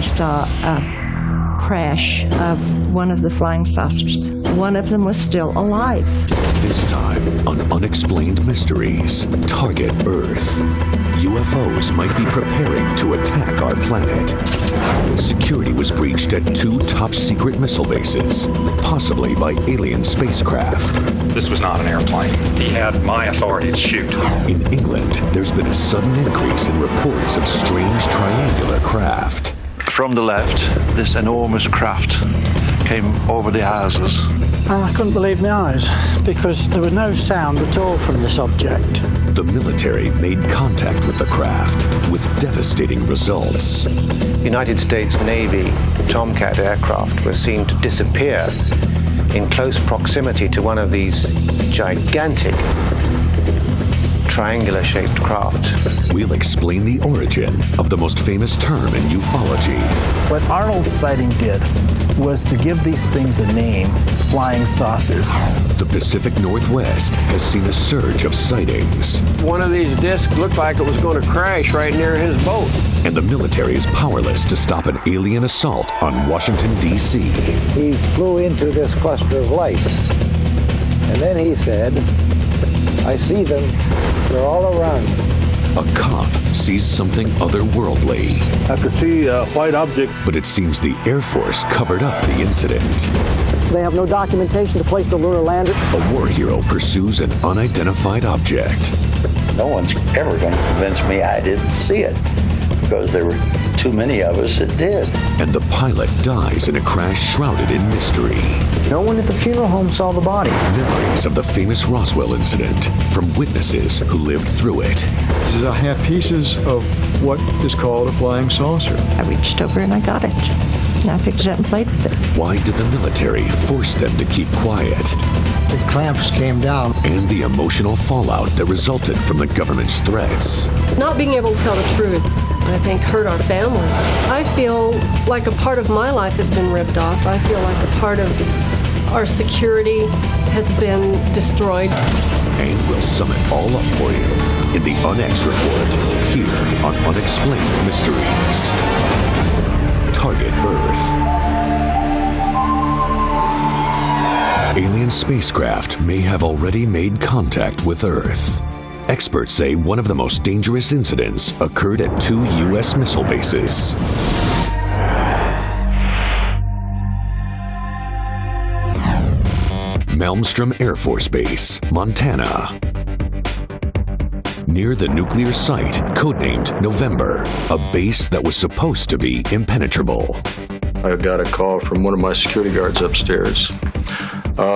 they saw a crash of one of the flying saucers. One of them was still alive. This time on Unexplained Mysteries, target Earth. UFOs might be preparing to attack our planet. Security was breached at 2 top-secret missile bases, possibly by alien spacecraft. This was not an airplane. He had my authority to shoot. In England, there's been a sudden increase in reports of strange triangular craft. From the left, this enormous craft came over the houses. I couldn't believe my eyes because there was no sound at all from this object. The military made contact with the craft with devastating results. United States Navy Tomcat aircraft were seen to disappear in close proximity to one of these gigantic triangular-shaped craft. We'll explain the origin of the most famous term in ufology. What Arnold's sighting did was to give these things a name, flying saucers. The Pacific Northwest has seen a surge of sightings. One of these discs looked like it was going to crash right near his boat. And the military is powerless to stop an alien assault on Washington, D.C. He flew into this cluster of lights, and then he said, "I see them. They're all around me." A cop sees something otherworldly. I could see a white object. But it seems the Air Force covered up the incident. They have no documentation to place the lunar lander. A war hero pursues an unidentified object. No one's ever going to convince me I didn't see it, because there were too many of us that did. And the pilot dies in a crash shrouded in mystery. No one at the funeral home saw the body. Memories of the famous Roswell incident from witnesses who lived through it. I have pieces of what is called a flying saucer. I reached over and I got it. And I picked it up and played with it. Why did the military force them to keep quiet? The clamps came down. And the emotional fallout that resulted from the government's threats. Not being able to tell the truth, I think, hurt our family. I feel like a part of my life has been ripped off. I feel like a part of our security has been destroyed. And we'll sum it all up for you in the UNX Report, here on Unexplained Mysteries. Target Earth. Alien spacecraft may have already made contact with Earth. Experts say one of the most dangerous incidents occurred at 2 U.S. missile bases. Malmstrom Air Force Base, Montana. Near the nuclear site, codenamed November, a base that was supposed to be impenetrable. I got a call from one of my security guards upstairs.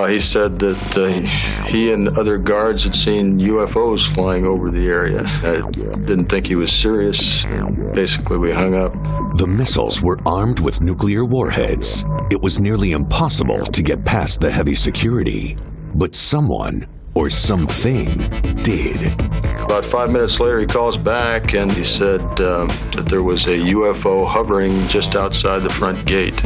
He said that he and other guards had seen UFOs flying over the area. I didn't think he was serious. Basically, we hung up. The missiles were armed with nuclear warheads. It was nearly impossible to get past the heavy security. But someone, or something, did. About 5 minutes later, he calls back and he said that there was a UFO hovering just outside the front gate.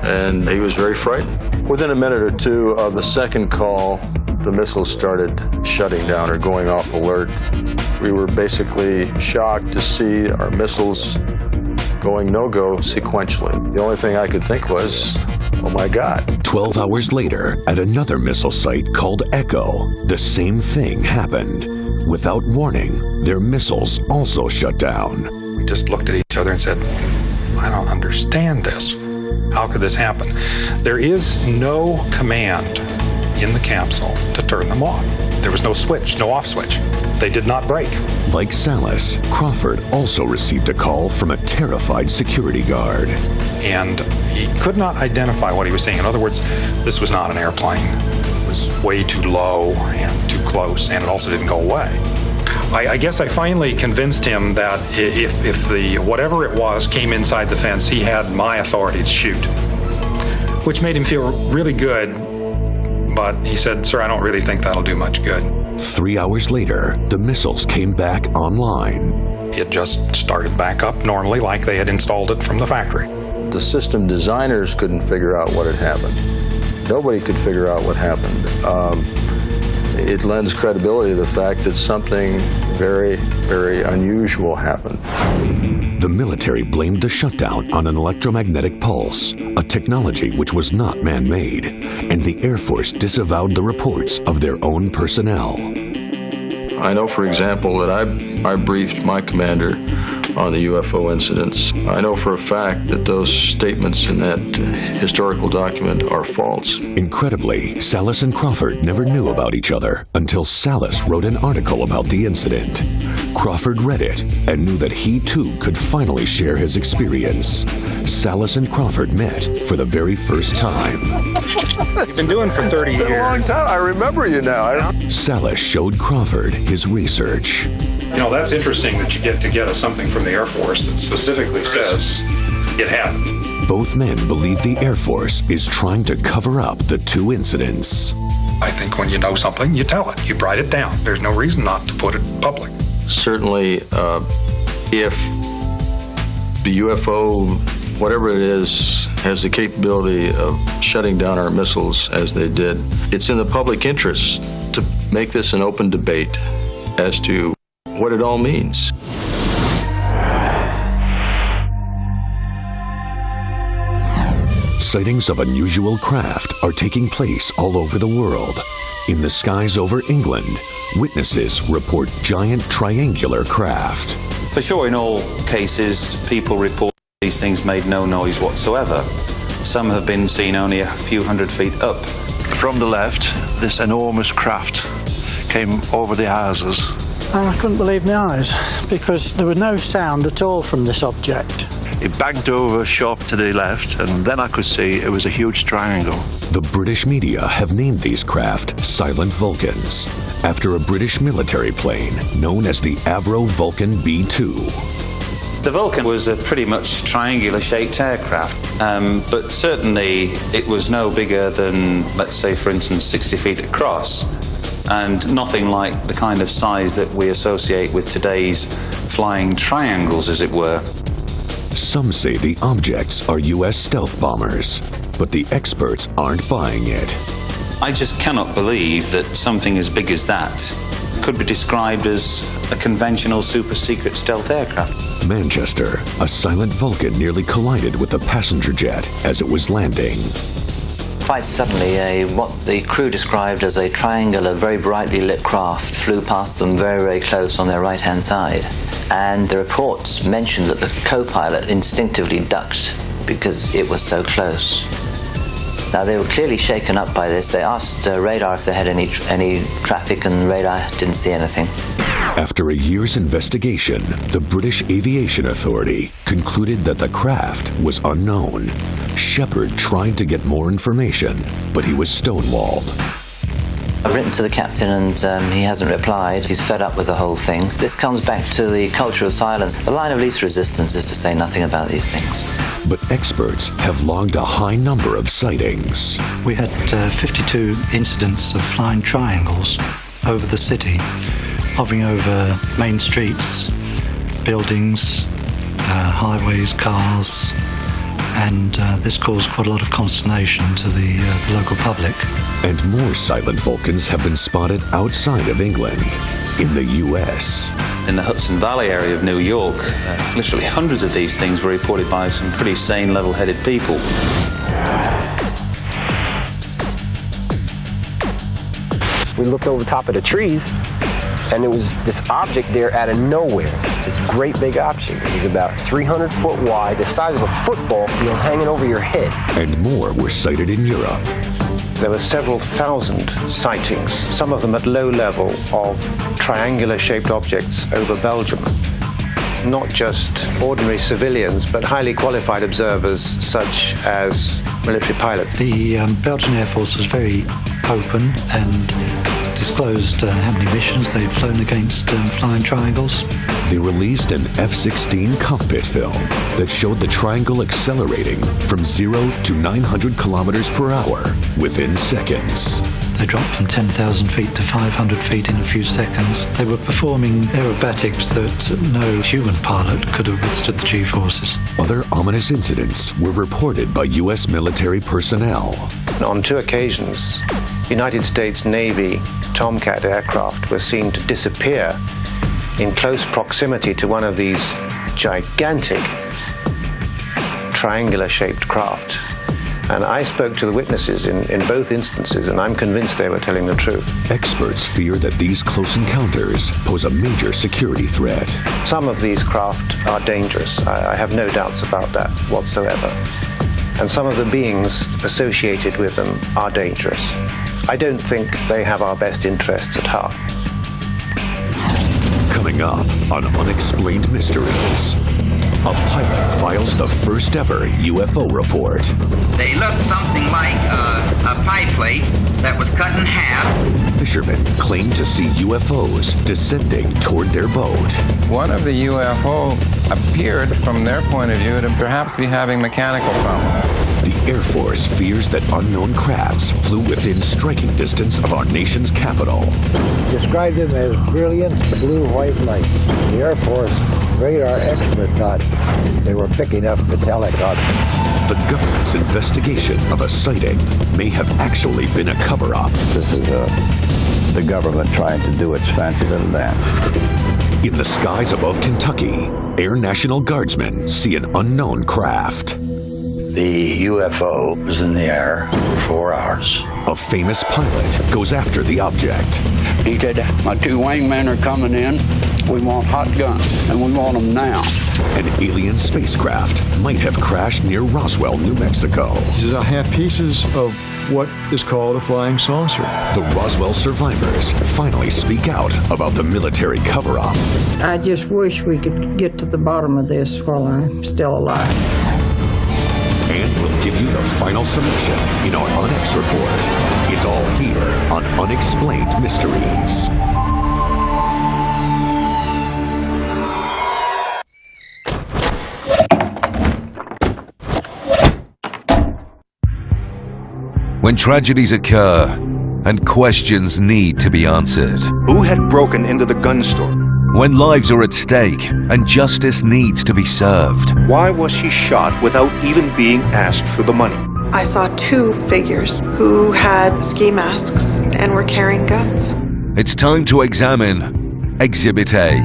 And he was very frightened. Within a minute or two of the second call, the missiles started shutting down or going off alert. We were basically shocked to see our missiles going no-go sequentially. The only thing I could think was, oh my God. 12 hours later, at another missile site called Echo, the same thing happened. Without warning, their missiles also shut down. We just looked at each other and said, I don't understand this. How could this happen? There is no command in the capsule to turn them off. There was no switch, no off switch. They did not break. Like Salas, Crawford also received a call from a terrified security guard. And he could not identify what he was seeing. In other words, this was not an airplane. It was way too low and too close, and it also didn't go away. I guess I finally convinced him that if the whatever it was came inside the fence, he had my authority to shoot, which made him feel really good. But he said, "Sir, I don't really think that'll do much good." 3 hours later, the missiles came back online. It just started back up normally like they had installed it from the factory. The system designers couldn't figure out what had happened. Nobody could figure out what happened. It lends credibility to the fact that something very, very unusual happened. The military blamed the shutdown on an electromagnetic pulse, a technology which was not man-made, and the Air Force disavowed the reports of their own personnel. I know, for example, that I briefed my commander on the UFO incidents. I know for a fact that those statements in that historical document are false. Incredibly, Salas and Crawford never knew about each other until Salas wrote an article about the incident. Crawford read it and knew that he too could finally share his experience. Salas and Crawford met for the very first time. You've been doing for 30 years. It's been a long time. I remember you now. Salas showed Crawford his research. You know, that's interesting that you get together something from the Air Force that specifically says it happened. Both men believe the Air Force is trying to cover up the two incidents. I think when you know something, you tell it. You write it down. There's no reason not to put it public. Certainly, if the UFO, whatever it is, has the capability of shutting down our missiles as they did, it's in the public interest to make this an open debate as to what it all means. Sightings of unusual craft are taking place all over the world. In the skies over England, witnesses report giant triangular craft. For sure, in all cases, people report these things made no noise whatsoever. Some have been seen only a few hundred feet up. From the left, this enormous craft came over the houses. And I couldn't believe my eyes, because there was no sound at all from this object. It banked over sharp to the left, and then I could see it was a huge triangle. The British media have named these craft Silent Vulcans, after a British military plane known as the Avro Vulcan B-2. The Vulcan was a pretty much triangular-shaped aircraft, but certainly it was no bigger than, let's say, for instance, 60 feet across, and nothing like the kind of size that we associate with today's flying triangles, as it were. Some say the objects are U.S. stealth bombers, but the experts aren't buying it. I just cannot believe that something as big as that could be described as a conventional super-secret stealth aircraft. Manchester, a Silent Vulcan nearly collided with a passenger jet as it was landing. Quite suddenly, what the crew described as a triangular, very brightly lit craft flew past them very, very close on their right-hand side. And the reports mentioned that the co-pilot instinctively ducked because it was so close. Now, they were clearly shaken up by this. They asked radar if they had any traffic, and radar didn't see anything. After a year's investigation, the British Aviation Authority concluded that the craft was unknown. Shepard tried to get more information, but he was stonewalled. I've written to the captain and he hasn't replied. He's fed up with the whole thing. This comes back to the culture of silence. The line of least resistance is to say nothing about these things. But experts have logged a high number of sightings. We had 52 incidents of flying triangles over the city, hovering over main streets, buildings, highways, cars, and this caused quite a lot of consternation to the local public. And more Silent Vulcans have been spotted outside of England, in the U.S. In the Hudson Valley area of New York, literally hundreds of these things were reported by some pretty sane, level-headed people. We looked over the top of the trees, and there was this object there out of nowhere. This great big object. It was about 300 foot wide, the size of a football field hanging over your head. And more were sighted in Europe. There were several thousand sightings, some of them at low level, of triangular-shaped objects over Belgium. Not just ordinary civilians, but highly qualified observers, such as military pilots. The Belgian Air Force was very open and disclosed how many missions they'd flown against flying triangles. They released an F-16 cockpit film that showed the triangle accelerating from 0 to 900 kilometers per hour within seconds. They dropped from 10,000 feet to 500 feet in a few seconds. They were performing aerobatics that no human pilot could have withstood the G-forces. Other ominous incidents were reported by U.S. military personnel. On 2 occasions, United States Navy Tomcat aircraft were seen to disappear in close proximity to one of these gigantic triangular-shaped craft. And I spoke to the witnesses in both instances, and I'm convinced they were telling the truth. Experts fear that these close encounters pose a major security threat. Some of these craft are dangerous. I have no doubts about that whatsoever. And some of the beings associated with them are dangerous. I don't think they have our best interests at heart. Coming up on Unexplained Mysteries, a pilot files the first ever UFO report. They looked something like a pie plate that was cut in half. Fishermen claim to see UFOs descending toward their boat. One of the UFO appeared, from their point of view, to perhaps be having mechanical problems. The Air Force fears that unknown crafts flew within striking distance of our nation's capital. Described them as brilliant blue-white light. The Air Force radar expert thought they were picking up metallic objects. The government's investigation of a sighting may have actually been a cover-up. This is the government trying to do its fancy little dance. In the skies above Kentucky, Air National Guardsmen see an unknown craft. The UFO was in the air for 4 hours. A famous pilot goes after the object. He said, my 2 wingmen are coming in. We want hot guns, and we want them now. An alien spacecraft might have crashed near Roswell, New Mexico. These have pieces of what is called a flying saucer. The Roswell survivors finally speak out about the military cover-up. I just wish we could get to the bottom of this while I'm still alive. And we'll give you the final summation in our Unex report. It's all here on Unexplained Mysteries. When tragedies occur and questions need to be answered. Who had broken into the gun store? When lives are at stake and justice needs to be served. Why was she shot without even being asked for the money? I saw 2 figures who had ski masks and were carrying guns. It's time to examine Exhibit A.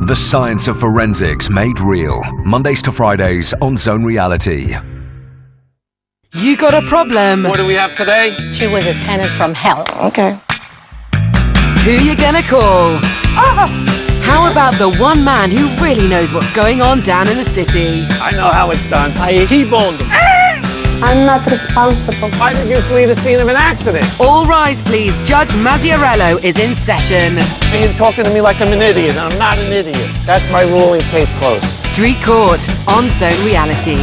The science of forensics made real. Mondays to Fridays on Zone Reality. You got a problem. What do we have today? She was a tenant from hell. Okay. Who you gonna call? How about the one man who really knows what's going on down in the city? I know how it's done. I T-boned him. I'm not responsible. Why did you flee the scene of an accident? All rise, please. Judge Mazziarello is in session. You're talking to me like I'm an idiot, and I'm not an idiot. That's my ruling. Case closed. Street Court on Zone Reality.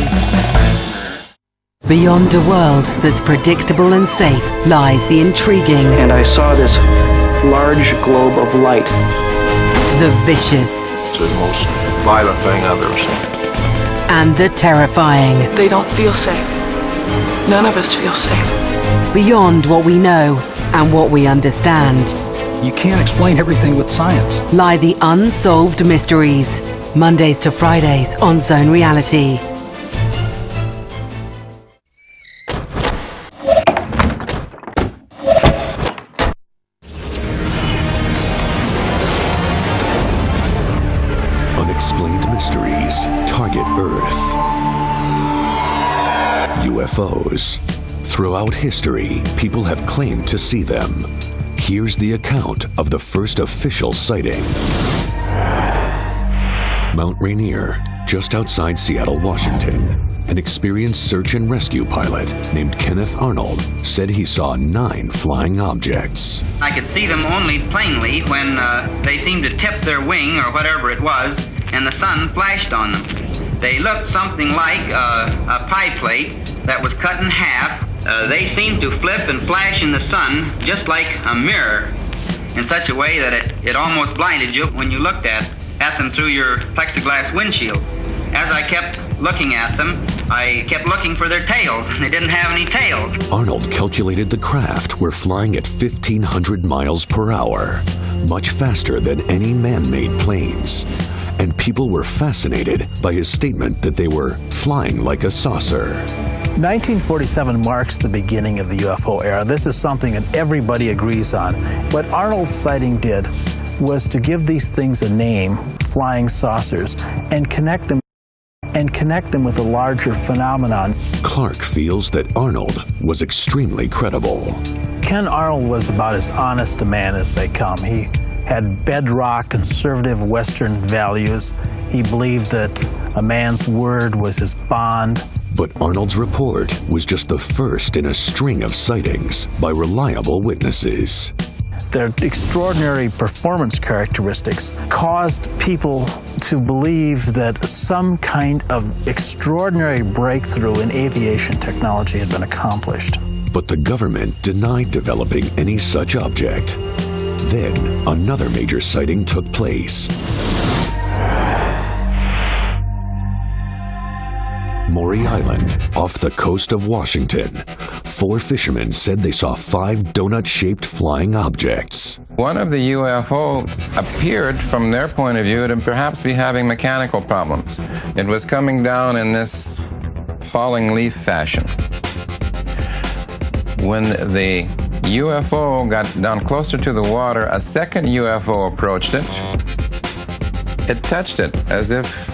Beyond a world that's predictable and safe lies the intriguing. And I saw this large globe of light. The vicious. It's the most violent thing I've ever seen. And the terrifying. They don't feel safe. None of us feel safe. Beyond what we know and what we understand. You can't explain everything with science. Lie the unsolved mysteries. Mondays to Fridays on Zone Reality. Unexplained Mysteries target Earth. UFOs. Throughout history, people have claimed to see them. Here's the account of the first official sighting. Mount Rainier, just outside Seattle, Washington. An experienced search and rescue pilot named Kenneth Arnold said he saw 9 flying objects. I could see them only plainly when they seemed to tip their wing or whatever it was, and the sun flashed on them. They looked something like a pie plate that was cut in half. They seemed to flip and flash in the sun just like a mirror, in such a way that it almost blinded you when you looked at them through your plexiglass windshield. As I kept looking at them, I kept looking for their tails. They didn't have any tails. Arnold calculated the craft were flying at 1,500 miles per hour, much faster than any man-made planes. And people were fascinated by his statement that they were flying like a saucer. 1947 marks the beginning of the UFO era. This is something that everybody agrees on. What Arnold's sighting did was to give these things a name, flying saucers and connect them with a larger phenomenon. Clark feels that Arnold was extremely credible. Ken Arnold was about as honest a man as they come. He had bedrock conservative Western values. He believed that a man's word was his bond. But Arnold's report was just the first in a string of sightings by reliable witnesses. Their extraordinary performance characteristics caused people to believe that some kind of extraordinary breakthrough in aviation technology had been accomplished. But the government denied developing any such object. Then, another major sighting took place. Maury Island, off the coast of Washington. 4 fishermen said they saw 5 donut-shaped flying objects. One of the UFO appeared, from their point of view, to perhaps be having mechanical problems. It was coming down in this falling leaf fashion. When the UFO got down closer to the water, a second UFO approached it. It touched it as if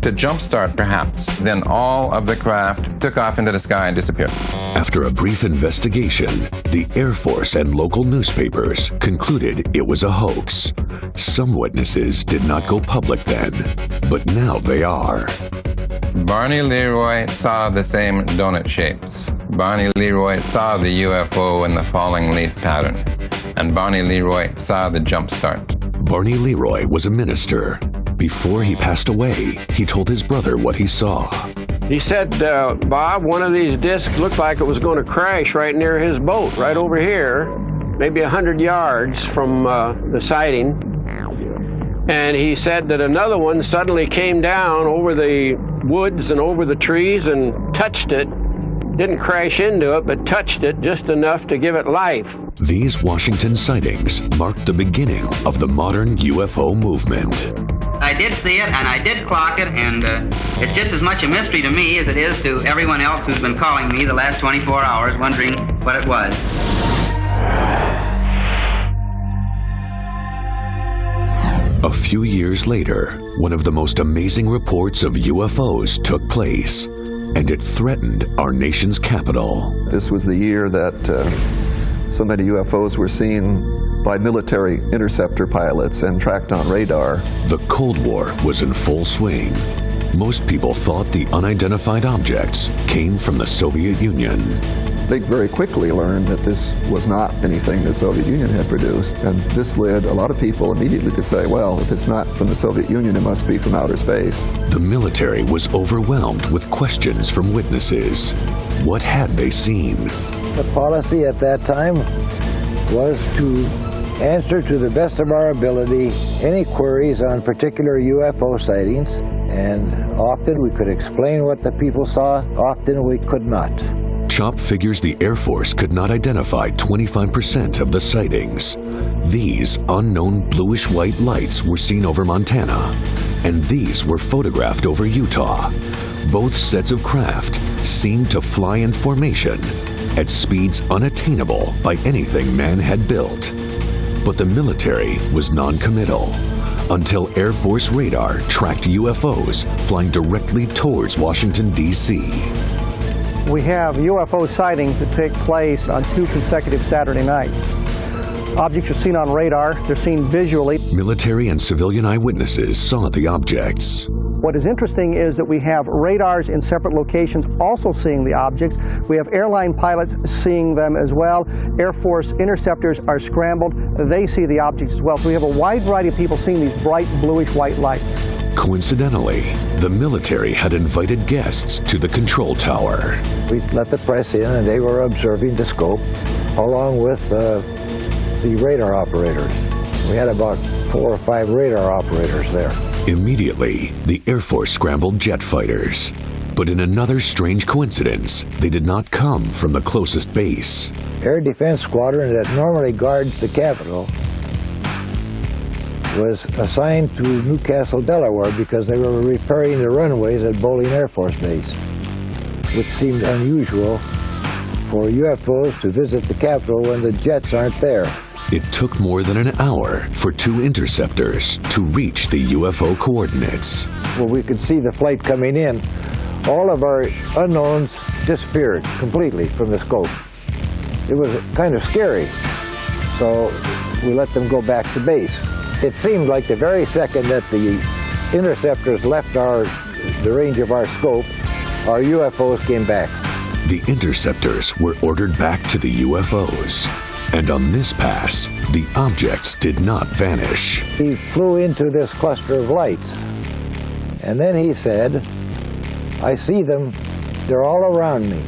to jumpstart, perhaps. Then all of the craft took off into the sky and disappeared. After a brief investigation, the Air Force and local newspapers concluded it was a hoax. Some witnesses did not go public then, but now they are. Barney Leroy saw the same donut shapes. Barney Leroy saw the UFO in the falling leaf pattern. And Barney Leroy saw the jumpstart. Barney Leroy was a minister. Before he passed away, he told his brother what he saw. He said, Bob, one of these discs looked like it was going to crash right near his boat, right over here, maybe 100 yards from the sighting. And he said that another one suddenly came down over the woods and over the trees and touched it. Didn't crash into it, but touched it just enough to give it life. These Washington sightings marked the beginning of the modern UFO movement. I did see it, and I did clock it, and it's just as much a mystery to me as it is to everyone else who's been calling me the last 24 hours wondering what it was. A few years later, one of the most amazing reports of UFOs took place, and it threatened our nation's capital. This was the year that so many UFOs were seen by military interceptor pilots and tracked on radar. The Cold War was in full swing. Most people thought the unidentified objects came from the Soviet Union. They very quickly learned that this was not anything the Soviet Union had produced, and this led a lot of people immediately to say, well, if it's not from the Soviet Union, it must be from outer space. The military was overwhelmed with questions from witnesses. What had they seen? The policy at that time was to answer to the best of our ability any queries on particular UFO sightings, and often we could explain what the people saw, often we could not. CHOP figures the Air Force could not identify 25% of the sightings. These unknown bluish-white lights were seen over Montana, and these were photographed over Utah. Both sets of craft seemed to fly in formation at speeds unattainable by anything man had built. But the military was non-committal until Air Force radar tracked UFOs flying directly towards Washington, D.C. We have UFO sightings that take place on 2 consecutive Saturday nights. Objects are seen on radar, they're seen visually. Military and civilian eyewitnesses saw the objects. What is interesting is that we have radars in separate locations also seeing the objects. We have airline pilots seeing them as well. Air Force interceptors are scrambled. They see the objects as well. So we have a wide variety of people seeing these bright bluish-white lights. Coincidentally, the military had invited guests to the control tower. We let the press in, and they were observing the scope along with the radar operators. We had about 4 or 5 radar operators there. Immediately, the Air Force scrambled jet fighters. But in another strange coincidence, they did not come from the closest base. Air Defense Squadron that normally guards the Capitol was assigned to Newcastle, Delaware, because they were repairing the runways at Bolling Air Force Base, which seemed unusual for UFOs to visit the Capitol when the jets aren't there. It took more than an hour for two interceptors to reach the UFO coordinates. Well, we could see the flight coming in. All of our unknowns disappeared completely from the scope. It was kind of scary, so we let them go back to base. It seemed like the very second that the interceptors left the range of our scope, our UFOs came back. The interceptors were ordered back to the UFOs. And on this pass, the objects did not vanish. He flew into this cluster of lights, and then he said, I see them, they're all around me.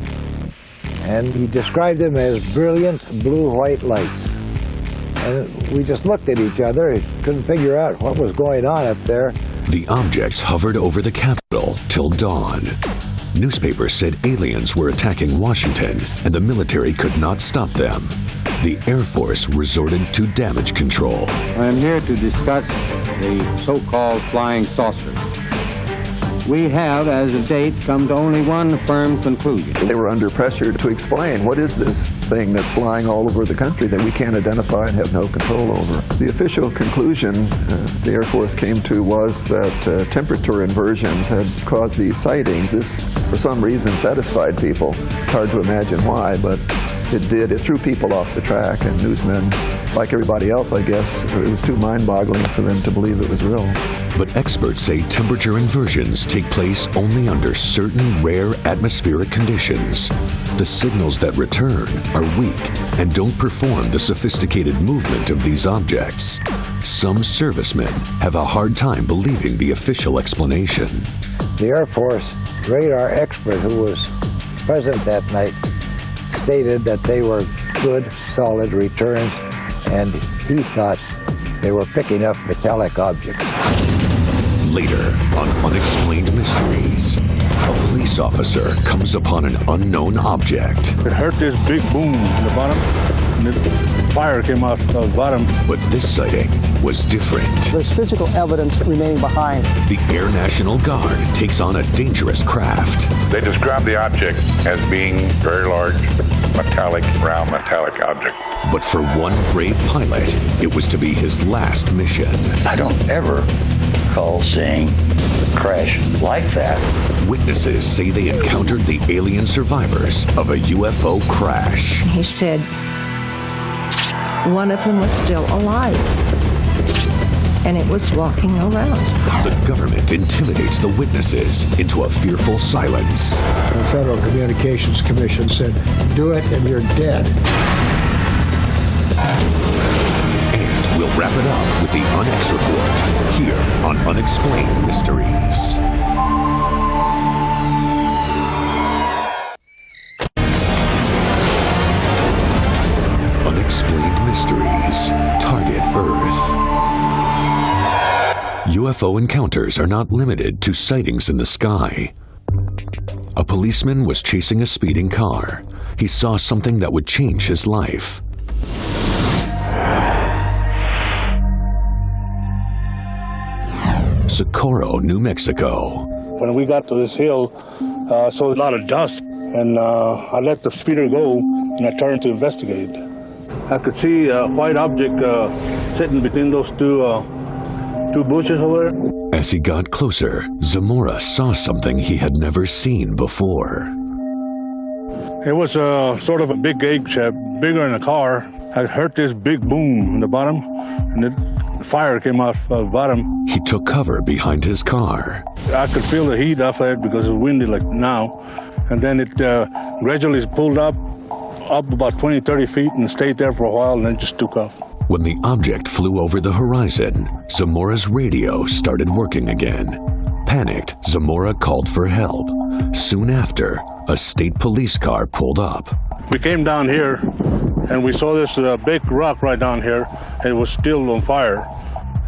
And he described them as brilliant blue-white lights. And we just looked at each other, couldn't figure out what was going on up there. The objects hovered over the Capitol till dawn. Newspapers said aliens were attacking Washington, and the military could not stop them. The Air Force resorted to damage control. I'm here to discuss the so-called flying saucers. We have, as of date, come to only one firm conclusion. They were under pressure to explain what is this thing that's flying all over the country that we can't identify and have no control over. The official conclusion the Air Force came to was that temperature inversions had caused these sightings. This, for some reason, satisfied people. It's hard to imagine why, but it did. It threw people off the track, and newsmen, like everybody else, I guess, it was too mind-boggling for them to believe it was real. But experts say temperature inversions take place only under certain rare atmospheric conditions. The signals that return are weak and don't perform the sophisticated movement of these objects. Some servicemen have a hard time believing the official explanation. The Air Force radar expert who was present that night stated that they were good, solid returns, and he thought they were picking up metallic objects. Later, on Unexplained Mysteries, a police officer comes upon an unknown object. It heard this big boom in the bottom, and the fire came out of the bottom. But this sighting was different. There's physical evidence remaining behind. The Air National Guard takes on a dangerous craft. They describe the object as being very large, metallic, round metallic object. But for one brave pilot, it was to be his last mission. I don't ever recall seeing a crash like that. Witnesses say they encountered the alien survivors of a UFO crash. He said one of them was still alive, and it was walking around. The government intimidates the witnesses into a fearful silence. The Federal Communications Commission said, do it and you're dead. And we'll wrap it up with the UNX Report, here on Unexplained Mysteries. Unexplained Mysteries, Target Earth. UFO encounters are not limited to sightings in the sky. A policeman was chasing a speeding car. He saw something that would change his life. Socorro, New Mexico. When we got to this hill, I saw a lot of dust, and I let the speeder go, and I turned to investigate. I could see a white object sitting between those two bushes over there. As he got closer, Zamora saw something he had never seen before. It was sort of a big egg shape, bigger than a car. I heard this big boom in the bottom, and the fire came out of the bottom. He took cover behind his car. I could feel the heat off of it because it was windy like now. And then it gradually pulled up about 20, 30 feet and stayed there for a while, and then just took off. When the object flew over the horizon, Zamora's radio started working again. Panicked, Zamora called for help. Soon after, a state police car pulled up. We came down here, and we saw this big rock right down here, and it was still on fire.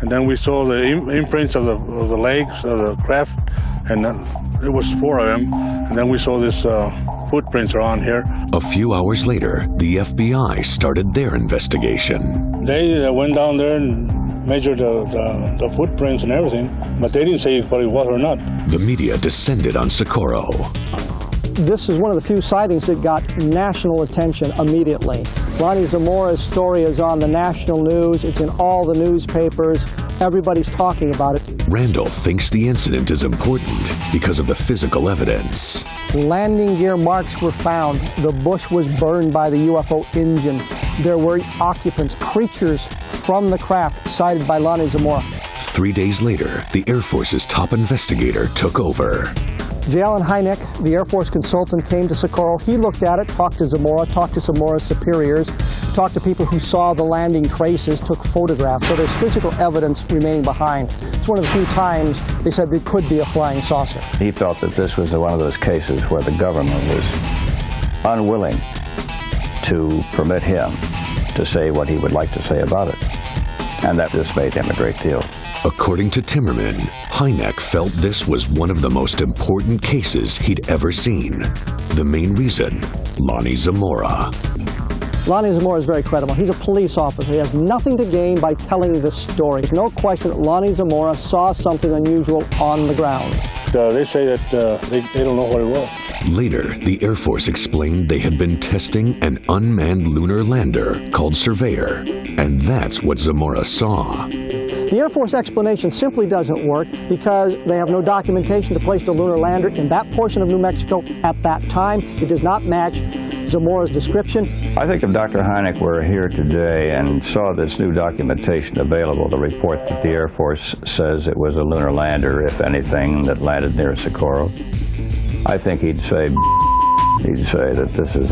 And then we saw the imprints of the legs of the craft, and it was 4 of them. And then we saw this footprints are on here. A few hours later, the FBI started their investigation. They went down there and measured the footprints and everything, but they didn't say what it was or not. The media descended on Socorro. This is one of the few sightings that got national attention immediately. Lonnie Zamora's story is on the national news. It's in all the newspapers. Everybody's talking about it. Randall thinks the incident is important because of the physical evidence. Landing gear marks were found. The bush was burned by the UFO engine. There were occupants, creatures from the craft sighted by Lonnie Zamora. 3 days later, the Air Force's top investigator took over. J. Allen Hynek, the Air Force consultant, came to Socorro. He looked at it, talked to Zamora, talked to Zamora's superiors, talked to people who saw the landing traces, took photographs. So there's physical evidence remaining behind. It's one of the few times they said there could be a flying saucer. He felt that this was one of those cases where the government was unwilling to permit him to say what he would like to say about it. And that dismayed him a great deal. According to Timmerman, Hynek felt this was one of the most important cases he'd ever seen. The main reason, Lonnie Zamora. Lonnie Zamora is very credible. He's a police officer. He has nothing to gain by telling this story. There's no question that Lonnie Zamora saw something unusual on the ground. They say that they don't know what it was. Later, the Air Force explained they had been testing an unmanned lunar lander called Surveyor, and that's what Zamora saw. The Air Force explanation simply doesn't work because they have no documentation to place the lunar lander in that portion of New Mexico at that time. It does not match Zamora's description. I think if Dr. Hynek were here today and saw this new documentation available, the report that the Air Force says it was a lunar lander, if anything, that landed near Socorro, I think he'd say that this is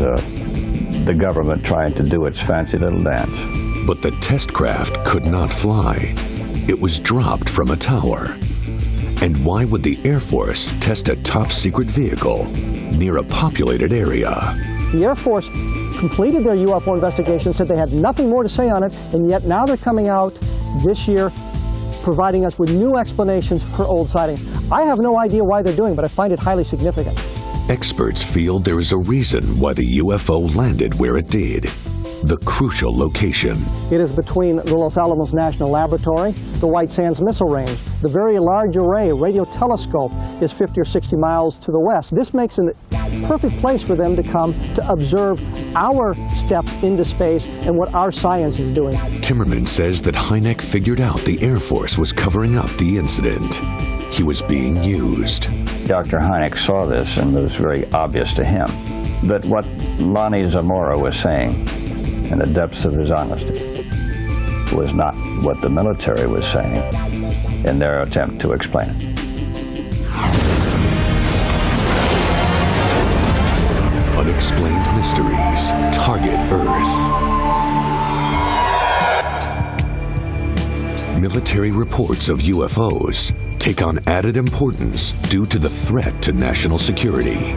the government trying to do its fancy little dance. But the test craft could not fly. It was dropped from a tower. And why would the Air Force test a top-secret vehicle near a populated area? The Air Force completed their UFO investigation, said they had nothing more to say on it, and yet now they're coming out this year providing us with new explanations for old sightings. I have no idea why they're doing it, but I find it highly significant. Experts feel there is a reason why the UFO landed where it did. The crucial location. It is between the Los Alamos National Laboratory, the White Sands Missile Range. The Very Large Array radio telescope is 50 or 60 miles to the west. This makes a perfect place for them to come to observe our steps into space and what our science is doing. Timmerman says that Hynek figured out the Air Force was covering up the incident. He was being used. Dr. Hynek saw this, and it was very obvious to him that what Lonnie Zamora was saying in the depths of his honesty was not what the military was saying in their attempt to explain it. Unexplained Mysteries, Target Earth. Military reports of UFOs take on added importance due to the threat to national security.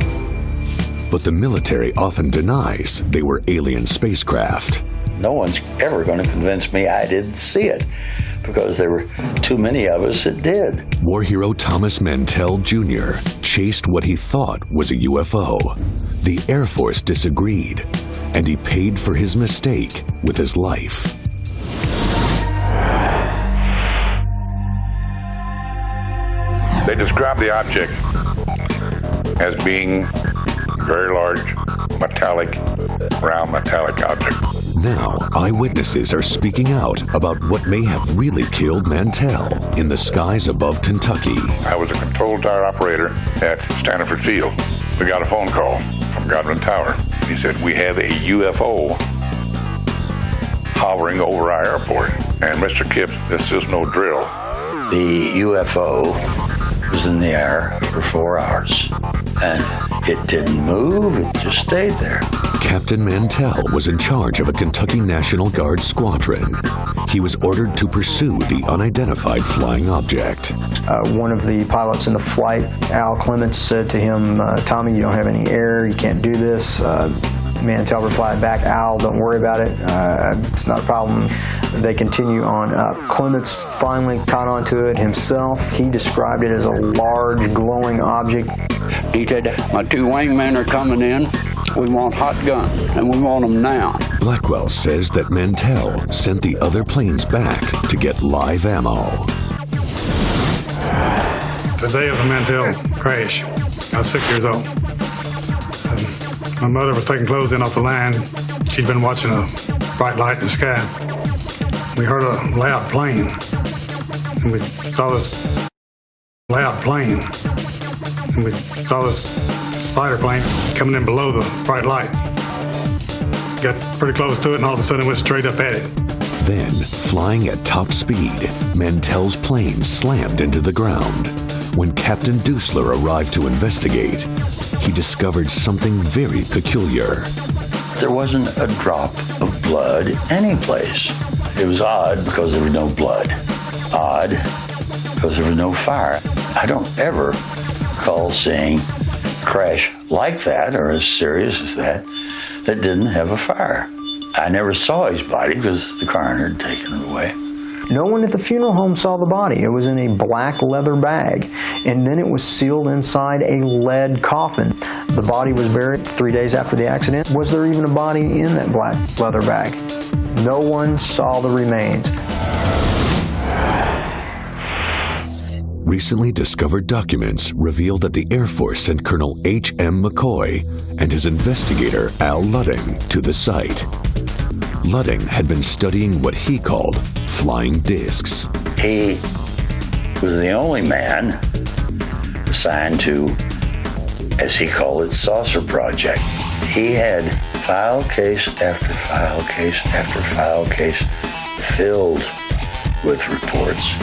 But the military often denies they were alien spacecraft. No one's ever going to convince me I didn't see it, because there were too many of us that did. War hero Thomas Mantell Jr. chased what he thought was a UFO. The Air Force disagreed, and he paid for his mistake with his life. They describe the object as being very large, metallic, round metallic object. Now, eyewitnesses are speaking out about what may have really killed Mantell in the skies above Kentucky. I was a control tower operator at Stanford Field. We got a phone call from Godwin Tower. He said, "We have a UFO hovering over our airport." And Mr. Kipps, this is no drill. The UFO was in the air for 4 hours, and it didn't move, it just stayed there. Captain Mantell was in charge of a Kentucky National Guard squadron. He was ordered to pursue the unidentified flying object. One of the pilots in the flight, Al Clements, said to him, "Tommy, you don't have any air, you can't do this." Mantell replied back, "Al, don't worry about it. It's not a problem." They continue on up. Clements finally caught onto it himself. He described it as a large, glowing object. He said, "My 2 wingmen are coming in. We want hot guns, and we want them now." Blackwell says that Mantell sent the other planes back to get live ammo. The day of the Mantell crash, I was 6 years old. My mother was taking clothes in off the line. She'd been watching a bright light in the sky. We heard a loud plane, and we saw this loud plane, and we saw this spider plane coming in below the bright light. Got pretty close to it, and all of a sudden went straight up at it. Then, flying at top speed, Mantell's plane slammed into the ground. When Captain Dusler arrived to investigate, he discovered something very peculiar. There wasn't a drop of blood anyplace. It was odd because there was no blood. Odd because there was no fire. I don't ever recall seeing a crash like that, or as serious as that didn't have a fire. I never saw his body because the coroner had taken it away. No one at the funeral home saw the body. It was in a black leather bag, and then it was sealed inside a lead coffin. The body was buried 3 days after the accident. Was there even a body in that black leather bag? No one saw the remains. Recently discovered documents reveal that the Air Force sent Colonel H.M. McCoy and his investigator Al Ludding to the site. Ludding had been studying what he called flying discs. He was the only man assigned to, as he called it, Saucer Project. He had file case after file case after file case filled with reports.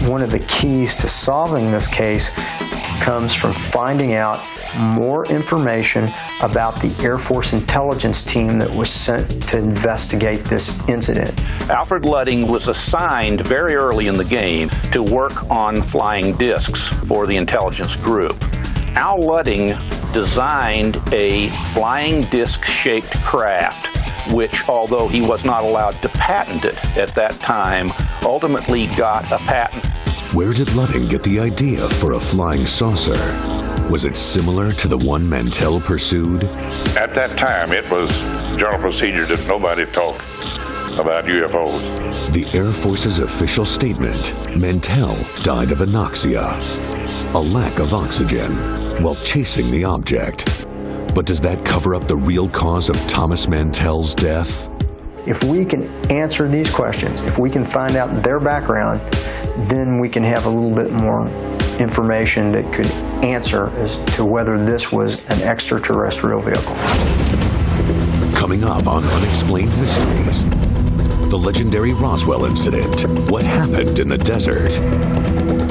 One of the keys to solving this case comes from finding out more information about the Air Force intelligence team that was sent to investigate this incident. Alfred Ludding was assigned very early in the game to work on flying discs for the intelligence group. Al Ludding designed a flying disc-shaped craft, which, although he was not allowed to patent it at that time, ultimately got a patent. Where did Ludding get the idea for a flying saucer? Was it similar to the one Mantell pursued? At that time, it was general procedure that nobody talked about UFOs. The Air Force's official statement, Mantell died of anoxia, a lack of oxygen, while chasing the object. But does that cover up the real cause of Thomas Mantell's death? If we can answer these questions, if we can find out their background, then we can have a little bit more information that could answer as to whether this was an extraterrestrial vehicle. Coming up on Unexplained Mysteries, the legendary Roswell incident. What happened in the desert?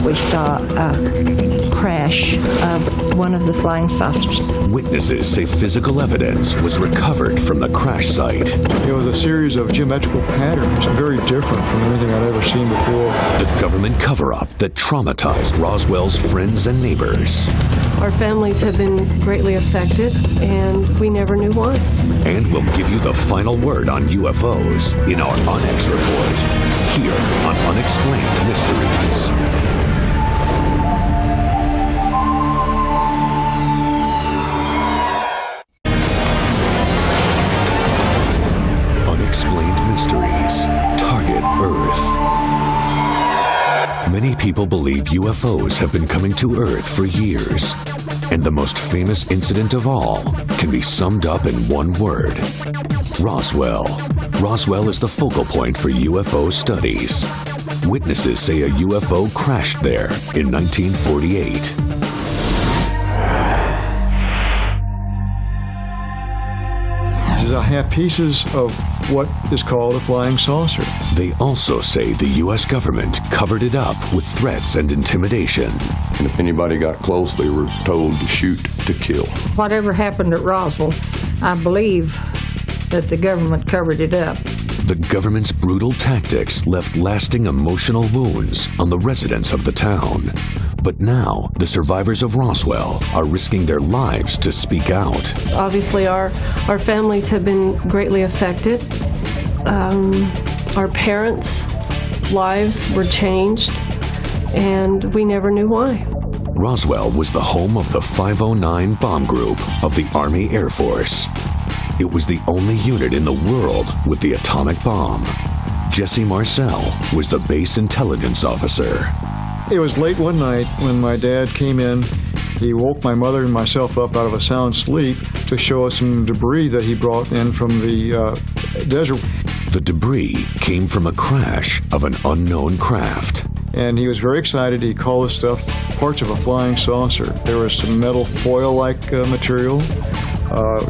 We saw a crash of one of the flying saucers. Witnesses say physical evidence was recovered from the crash site. It was a series of geometrical patterns, very different from anything I'd ever seen before. The government cover-up that traumatized Roswell's friends and neighbors. Our families have been greatly affected, and we never knew why. And we'll give you the final word on UFOs in our Unex report, here on Unexplained Mysteries. Unexplained Mysteries, Target Earth. Many people believe UFOs have been coming to Earth for years, and the most famous incident of all can be summed up in one word: Roswell. Roswell is the focal point for UFO studies. Witnesses say a UFO crashed there in 1948. I have pieces of what is called a flying saucer. They also say the U.S. government covered it up with threats and intimidation. And if anybody got close, they were told to shoot to kill. Whatever happened at Roswell, I believe that the government covered it up. The government's brutal tactics left lasting emotional wounds on the residents of the town. But now, the survivors of Roswell are risking their lives to speak out. Obviously, our families have been greatly affected. Our parents' lives were changed, and we never knew why. Roswell was the home of the 509 bomb group of the Army Air Force. It was the only unit in the world with the atomic bomb. Jesse Marcel was the base intelligence officer. It was late one night when my dad came in He woke my mother and myself up out of a sound sleep to show us some debris that he brought in from the desert. The debris came from a crash of an unknown craft. And he was very excited. He called this stuff parts of a flying saucer. There was some metal foil-like material,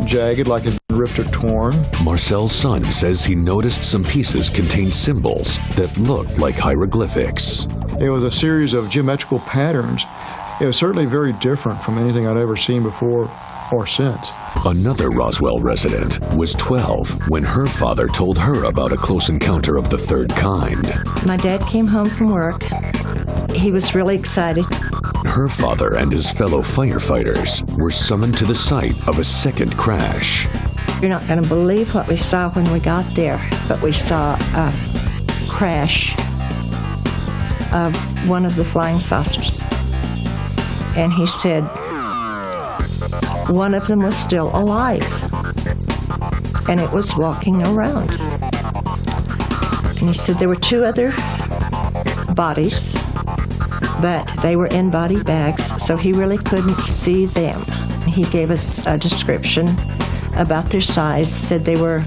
jagged like it had been ripped or torn. Marcel's son says he noticed some pieces contained symbols that looked like hieroglyphics. It was a series of geometrical patterns. It was certainly very different from anything I'd ever seen before or since. Another Roswell resident was 12 when her father told her about a close encounter of the third kind. My dad came home from work. He was really excited. Her father and his fellow firefighters were summoned to the site of a second crash. You're not going to believe what we saw when we got there, but we saw a crash of one of the flying saucers. And he said one of them was still alive, and it was walking around. And he said there were two other bodies, but they were in body bags, so he really couldn't see them. He gave us a description about their size, said they were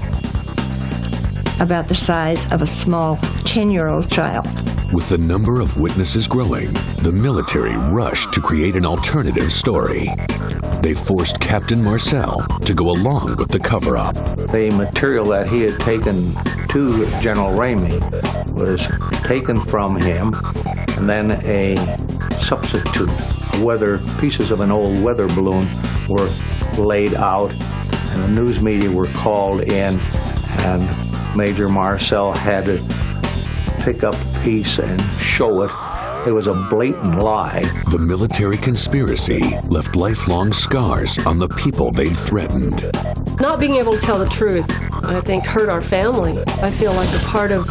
about the size of a small 10-year-old child. With the number of witnesses growing, the military rushed to create an alternative story. They forced Captain Marcel to go along with the cover-up. The material that he had taken to General Ramey was taken from him, and then a substitute, pieces of an old weather balloon were laid out, and the news media were called in, and Major Marcel had to pick up a piece and show it. It was a blatant lie. The military conspiracy left lifelong scars on the people they'd threatened. Not being able to tell the truth, I think, hurt our family. I feel like a part of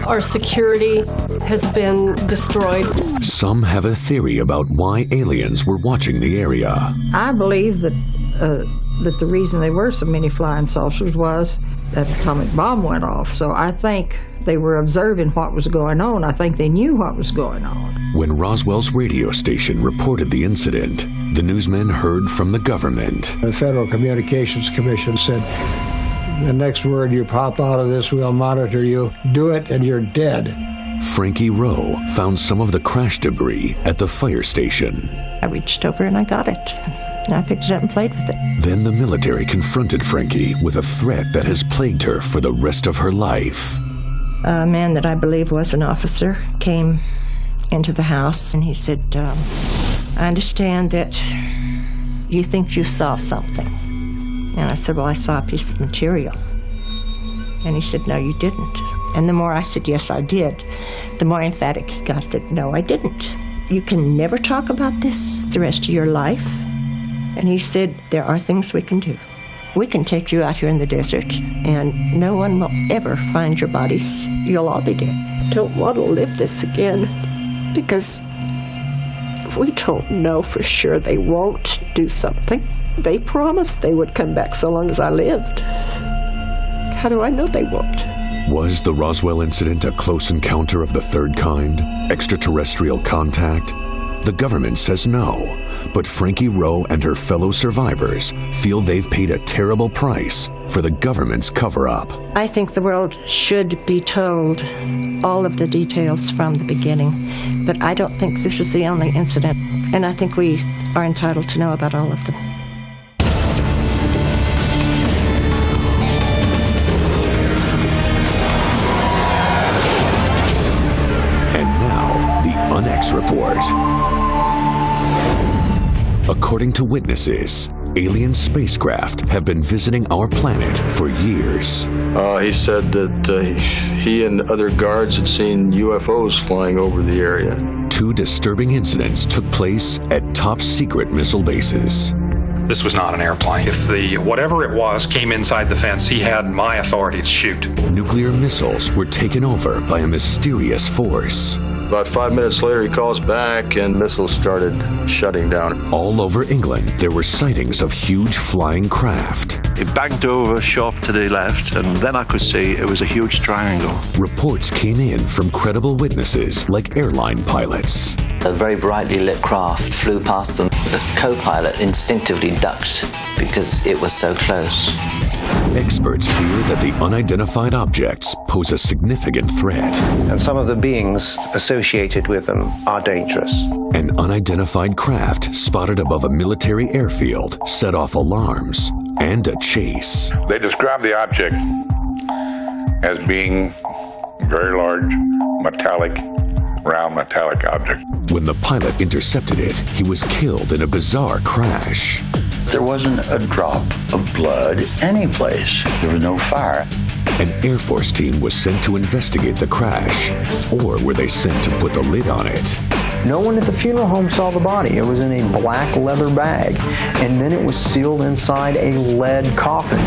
our security has been destroyed. Some have a theory about why aliens were watching the area. I believe that the reason there were so many flying saucers was that atomic bomb went off. So I think they were observing what was going on. I think they knew what was going on. When Roswell's radio station reported the incident, the newsmen heard from the government. The Federal Communications Commission said, the next word you pop out of this, we'll monitor you. Do it and you're dead. Frankie Rowe found some of the crash debris at the fire station. I reached over and I got it. And I picked it up and played with it. Then the military confronted Frankie with a threat that has plagued her for the rest of her life. A man that I believe was an officer came into the house and he said, I understand that you think you saw something. And I said, well, I saw a piece of material. And he said, no, you didn't. And the more I said, yes, I did, the more emphatic he got that, no, I didn't. You can never talk about this the rest of your life. And he said, there are things we can do. We can take you out here in the desert, and no one will ever find your bodies. You'll all be dead. I don't want to live this again, because we don't know for sure they won't do something. They promised they would come back so long as I lived. How do I know they won't? Was the Roswell incident a close encounter of the third kind? Extraterrestrial contact? The government says no, but Frankie Rowe and her fellow survivors feel they've paid a terrible price for the government's cover-up. I think the world should be told all of the details from the beginning, but I don't think this is the only incident, and I think we are entitled to know about all of them. And now, the Unex Report. According to witnesses, alien spacecraft have been visiting our planet for years. He said that he and other guards had seen UFOs flying over the area. 2 disturbing incidents took place at top-secret missile bases. This was not an airplane. If whatever it was came inside the fence, he had my authority to shoot. Nuclear missiles were taken over by a mysterious force. About 5 minutes later, he calls back and missiles started shutting down. All over England, there were sightings of huge flying craft. It banked over, shot to the left, and then I could see it was a huge triangle. Reports came in from credible witnesses like airline pilots. A very brightly lit craft flew past them. The co-pilot instinctively ducked because it was so close. Experts fear that the unidentified objects pose a significant threat. And some of the beings associated with them are dangerous. An unidentified craft spotted above a military airfield set off alarms and a chase. They described the object as being very large, round metallic object. When the pilot intercepted it, he was killed in a bizarre crash. There wasn't a drop of blood anyplace. There was no fire. An Air Force team was sent to investigate the crash, or were they sent to put the lid on it? No one at the funeral home saw the body. It was in a black leather bag, and then it was sealed inside a lead coffin.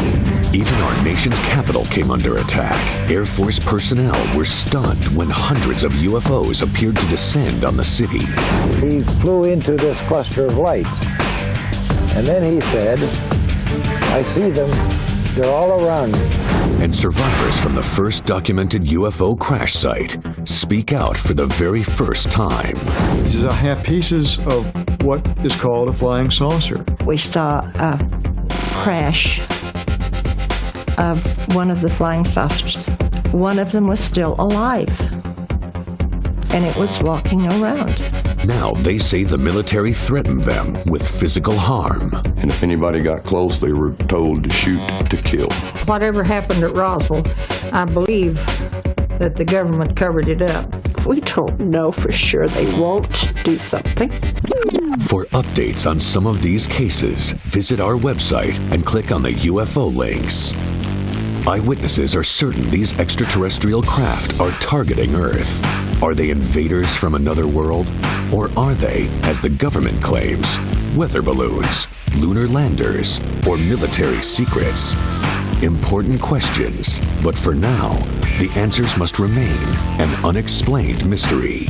Even our nation's capital came under attack. Air Force personnel were stunned when hundreds of UFOs appeared to descend on the city. He flew into this cluster of lights, and then he said, "I see them. They're all around me." And survivors from the first documented UFO crash site speak out for the very first time. These have pieces of what is called a flying saucer. We saw a crash of one of the flying saucers. One of them was still alive, and it was walking around. Now they say the military threatened them with physical harm. And if anybody got close, they were told to shoot to kill. Whatever happened at Roswell, I believe that the government covered it up. We don't know for sure. They won't do something. For updates on some of these cases, visit our website and click on the UFO links. Eyewitnesses are certain these extraterrestrial craft are targeting Earth. Are they invaders from another world? Or are they, as the government claims, weather balloons, lunar landers, or military secrets? Important questions, but for now, the answers must remain an unexplained mystery.